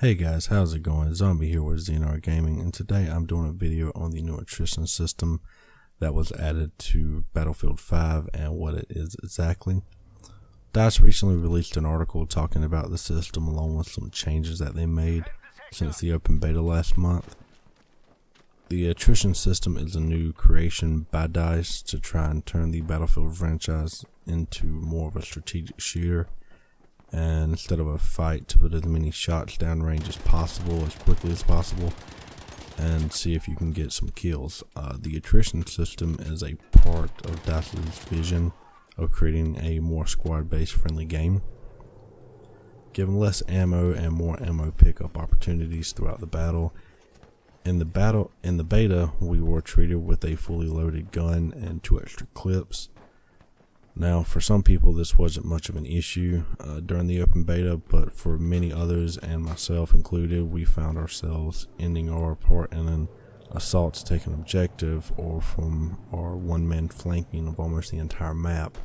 Hey guys, how's it going? Zombie here with ZNR Gaming, and today I'm doing a video on the new attrition system that was added to Battlefield 5 and what it is exactly. DICE recently released an article talking about the system along with some changes that they made since the open beta last month. The attrition system is a new creation by DICE to try and turn the Battlefield franchise into more of a strategic shooter, and instead of a fight, to put as many shots downrange as possible as quickly as possible and see if you can get some kills. The attrition system is a part of DICE's vision of creating a more squad-based friendly game. Given less ammo and more ammo pickup opportunities throughout the battle. In the beta, we were treated with a fully loaded gun and 2 extra clips. Now, for some people, this wasn't much of an issue during the open beta, but for many others, and myself included, we found ourselves ending our part in an assault to take an objective, or from our one-man flanking of almost the entire map,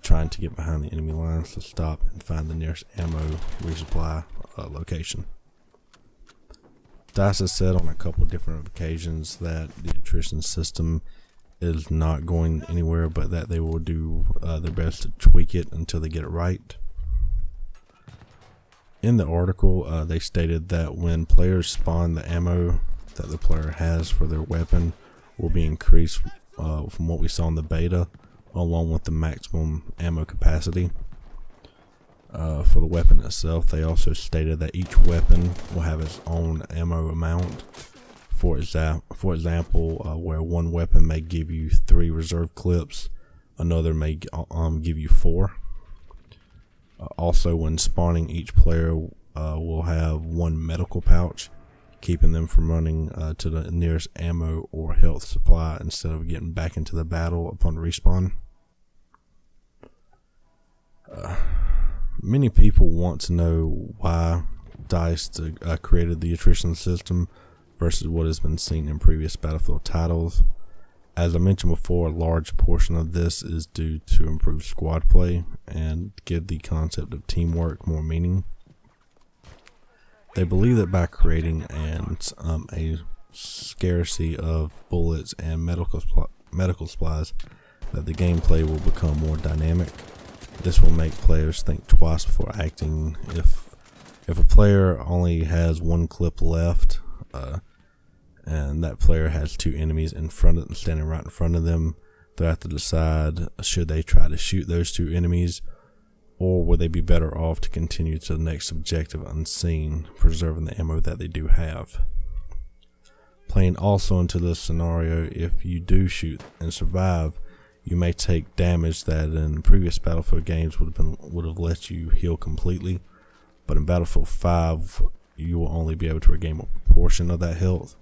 trying to get behind the enemy lines to stop and find the nearest ammo resupply location. DICE has said on a couple different occasions that the attrition system is not going anywhere, but that they will do their best to tweak it until they get it right. In the article, they stated that when players spawn, the ammo that the player has for their weapon will be increased from what we saw in the beta, along with the maximum ammo capacity. For the weapon itself, they also stated that each weapon will have its own ammo amount. For example, where one weapon may give you 3 reserve clips, another may give you 4. Also, when spawning, each player will have 1 medical pouch, keeping them from running to the nearest ammo or health supply instead of getting back into the battle upon respawn. Many people want to know why DICE created the attrition system versus what has been seen in previous Battlefield titles. As I mentioned before, a large portion of this is due to improve squad play and give the concept of teamwork more meaning. They believe that by creating a scarcity of bullets and medical supplies, that the gameplay will become more dynamic. This will make players think twice before acting. If a player only has 1 clip left, and that player has 2 enemies standing right in front of them, they'll have to decide, should they try to shoot those 2 enemies, or would they be better off to continue to the next objective unseen, preserving the ammo that they do have. Playing also into this scenario, if you do shoot and survive, you may take damage that in previous Battlefield games would have let you heal completely, but in Battlefield 5, you will only be able to regain a portion of that health,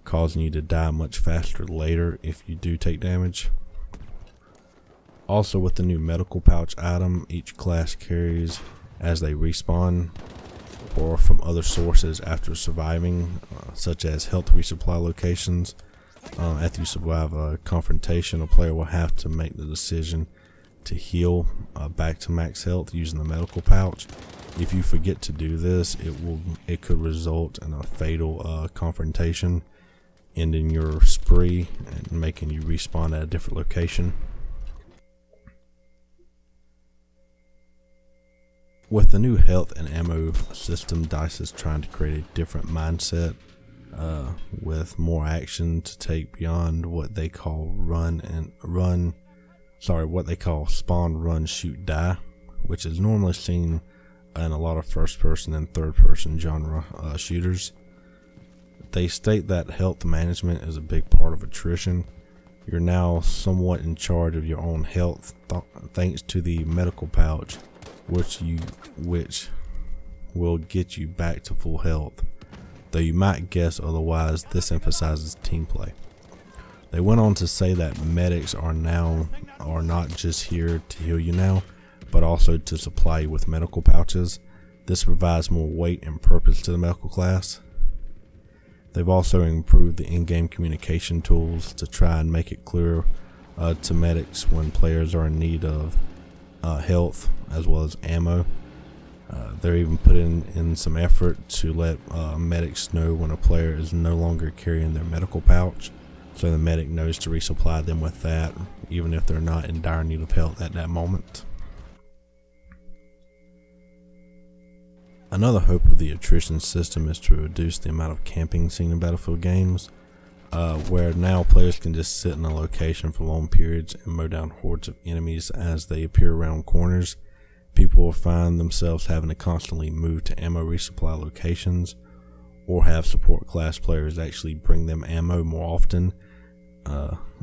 causing you to die much faster later if you do take damage. Also, with the new medical pouch item, each class carries as they respawn or from other sources after surviving, such as health resupply locations. After you survive a confrontation, a player will have to make the decision to heal back to max health using the medical pouch. If you forget to do this, it could result in a fatal confrontation, ending your spree and making you respawn at a different location. With the new health and ammo system, DICE is trying to create a different mindset with more action to take beyond what they call what they call spawn, run, shoot, die, which is normally seen in a lot of first-person and third-person genre shooters. They state that health management is a big part of attrition. You're now somewhat in charge of your own health thanks to the medical pouch, which will get you back to full health. Though you might guess otherwise, this emphasizes team play. They went on to say that medics are not just here to heal you now, but also to supply you with medical pouches. This provides more weight and purpose to the medical class. They've also improved the in-game communication tools to try and make it clear to medics when players are in need of health as well as ammo. They're even putting in some effort to let medics know when a player is no longer carrying their medical pouch, so the medic knows to resupply them with that, even if they're not in dire need of help at that moment. Another hope of the attrition system is to reduce the amount of camping seen in Battlefield games, where now players can just sit in a location for long periods and mow down hordes of enemies as they appear around corners. People will find themselves having to constantly move to ammo resupply locations, or have support class players actually bring them ammo more often.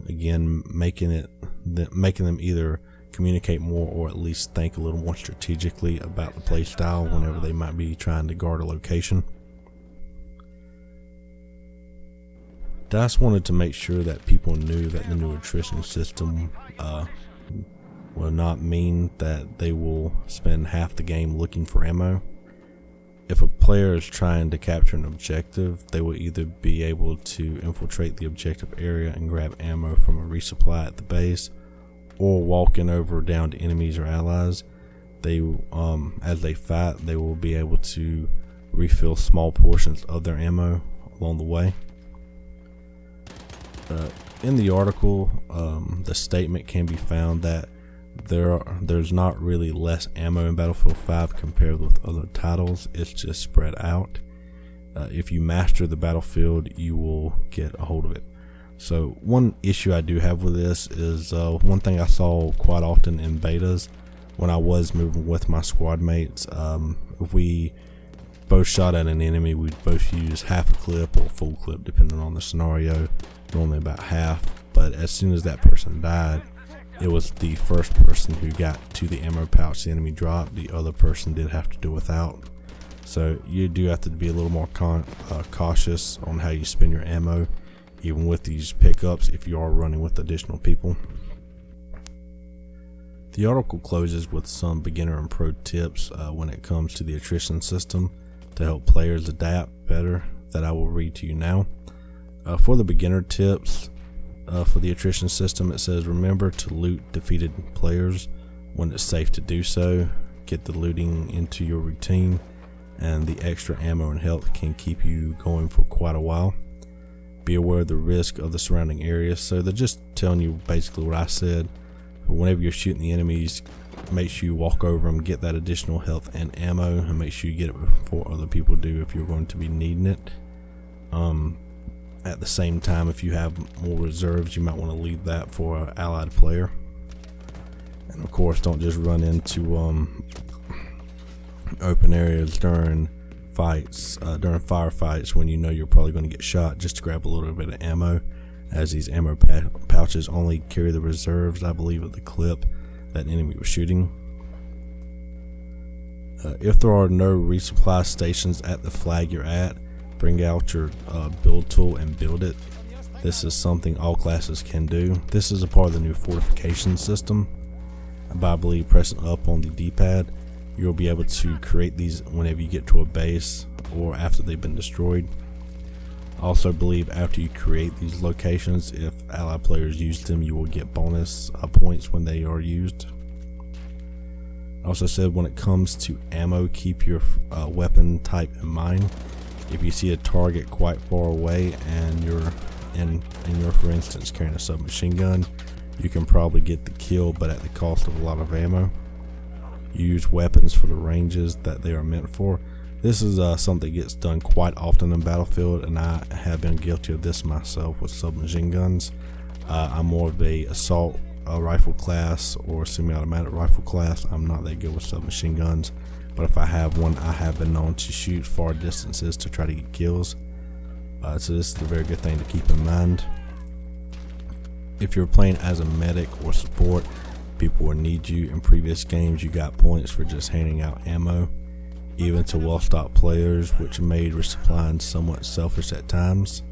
Again, making them either communicate more or at least think a little more strategically about the play style whenever they might be trying to guard a location. DICE wanted to make sure that people knew that the new attrition system will not mean that they will spend half the game looking for ammo. If a player is trying to capture an objective, they will either be able to infiltrate the objective area and grab ammo from a resupply at the base, or walking over down to enemies or allies. As they fight, they will be able to refill small portions of their ammo along the way. In the article, the statement can be found that there's not really less ammo in Battlefield 5 compared with other titles. It's just spread out. If you master the battlefield, you will get a hold of it. So one issue I do have with this is one thing I saw quite often in betas when I was moving with my squad mates. If we both shot at an enemy, we'd both use half a clip or full clip depending on the scenario, normally about half. But as soon as that person died, it was the first person who got to the ammo pouch the enemy dropped. The other person did have to do without. So you do have to be a little more cautious on how you spend your ammo, even with these pickups if you are running with additional people. The article closes with some beginner and pro tips when it comes to the attrition system to help players adapt better that I will read to you now. For the beginner tips, for the attrition system, it says remember to loot defeated players when it's safe to do so. Get the looting into your routine, and the extra ammo and health can keep you going for quite a while. Be aware of the risk of the surrounding area. So they're just telling you basically what I said. Whenever you're shooting the enemies, make sure you walk over them, get that additional health and ammo, and make sure you get it before other people do if you're going to be needing it. At the same time, if you have more reserves, you might want to leave that for an allied player. And of course, don't just run into open areas during firefights when you know you're probably going to get shot, just to grab a little bit of ammo, as these ammo pouches only carry the reserves, I believe, of the clip that enemy was shooting. If there are no resupply stations at the flag you're at, bring out your build tool and build it. This is something all classes can do. This is a part of the new fortification system. By, I believe, pressing up on the D-pad, you'll be able to create these whenever you get to a base or after they've been destroyed. I also believe after you create these locations, if allied players use them, you will get bonus points when they are used. I also said when it comes to ammo, keep your weapon type in mind. If you see a target quite far away and you're for instance carrying a submachine gun, you can probably get the kill, but at the cost of a lot of ammo. Use weapons for the ranges that they are meant for. This is something that gets done quite often in Battlefield, and I have been guilty of this myself with submachine guns. I'm more of a assault rifle class or semi-automatic rifle class. I'm not that good with submachine guns, but if I have one, I have been known to shoot far distances to try to get kills. So this is a very good thing to keep in mind. If you're playing as a medic or support, people will need you. In previous games, you got points for just handing out ammo, even to well-stocked players, which made resupplying somewhat selfish at times.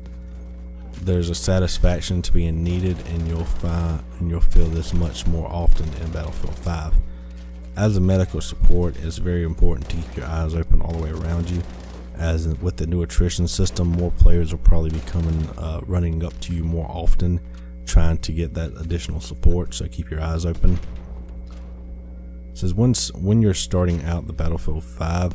There's a satisfaction to being needed, and you'll feel this much more often in Battlefield 5. As a medical support, it's very important to keep your eyes open all the way around you. As with the new attrition system, more players will probably be coming running up to you more often, trying to get that additional support, so keep your eyes open. It says when you're starting out the Battlefield 5,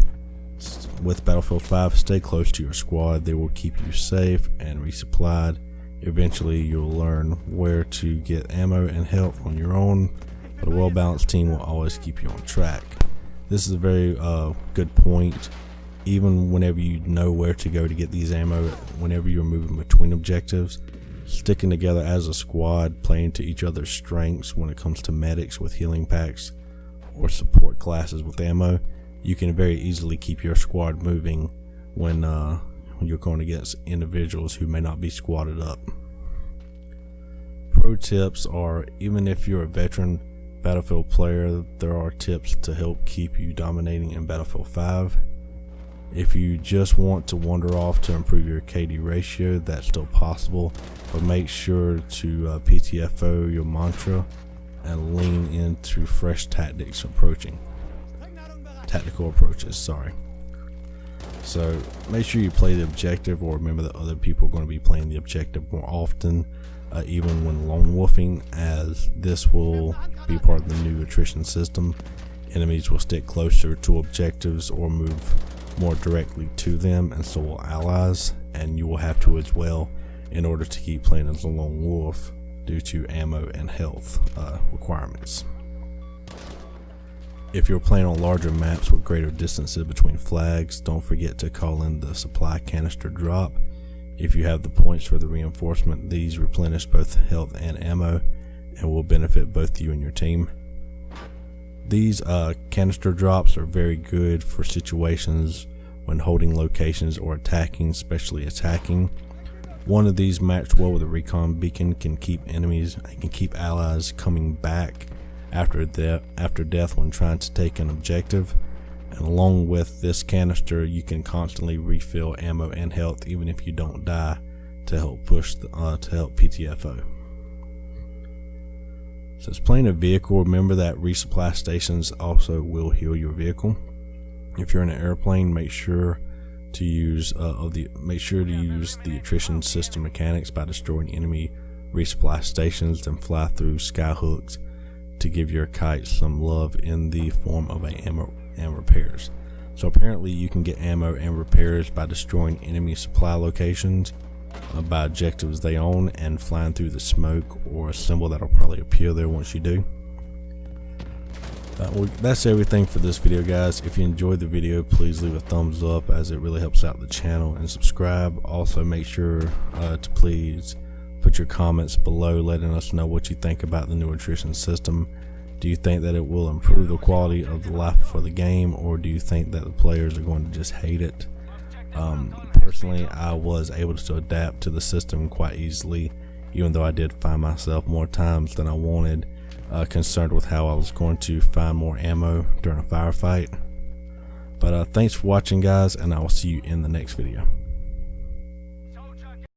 with Battlefield 5, stay close to your squad. They will keep you safe and resupplied. Eventually you'll learn where to get ammo and health on your own, but a well-balanced team will always keep you on track. This is a very good point. Even whenever you know where to go to get these ammo, whenever you're moving between objectives, sticking together as a squad, playing to each other's strengths when it comes to medics with healing packs or support classes with ammo, you can very easily keep your squad moving when you're going against individuals who may not be squatted up. Pro tips are, even if you're a veteran Battlefield player, there are tips to help keep you dominating in Battlefield 5. If you just want to wander off to improve your KD ratio, that's still possible, but make sure to PTFO your mantra and lean into fresh tactical approaches. So make sure you play the objective, or remember that other people are going to be playing the objective more often, even when lone wolfing, as this will be part of the new attrition system. Enemies will stick closer to objectives or move more directly to them, and so will allies, and you will have to as well in order to keep playing as a lone wolf due to ammo and health requirements. If you're playing on larger maps with greater distances between flags, don't forget to call in the supply canister drop. If you have the points for the reinforcement, these replenish both health and ammo and will benefit both you and your team. These canister drops are very good for situations when holding locations or attacking, especially attacking. One of these matched well with a recon beacon can keep allies coming back after death when trying to take an objective. And along with this canister, you can constantly refill ammo and health even if you don't die, to help PTFO. So it's playing a vehicle. Remember that resupply stations also will heal your vehicle. If you're in an airplane, make sure to use the attrition system mechanics by destroying enemy resupply stations and fly through skyhooks to give your kite some love in the form of ammo and repairs. So apparently you can get ammo and repairs by destroying enemy supply locations by objectives they own and flying through the smoke or a symbol that'll probably appear there once you do. Well, that's everything for this video, guys. If you enjoyed the video, please leave a thumbs up, as it really helps out the channel, and subscribe. Also make sure to please put your comments below letting us know what you think about the new attrition system. Do you think that it will improve the quality of the life for the game, or do you think that the players are going to just hate it? Personally, I was able to adapt to the system quite easily, even though I did find myself more times than I wanted concerned with how I was going to find more ammo during a firefight. But thanks for watching, guys, and I will see you in the next video.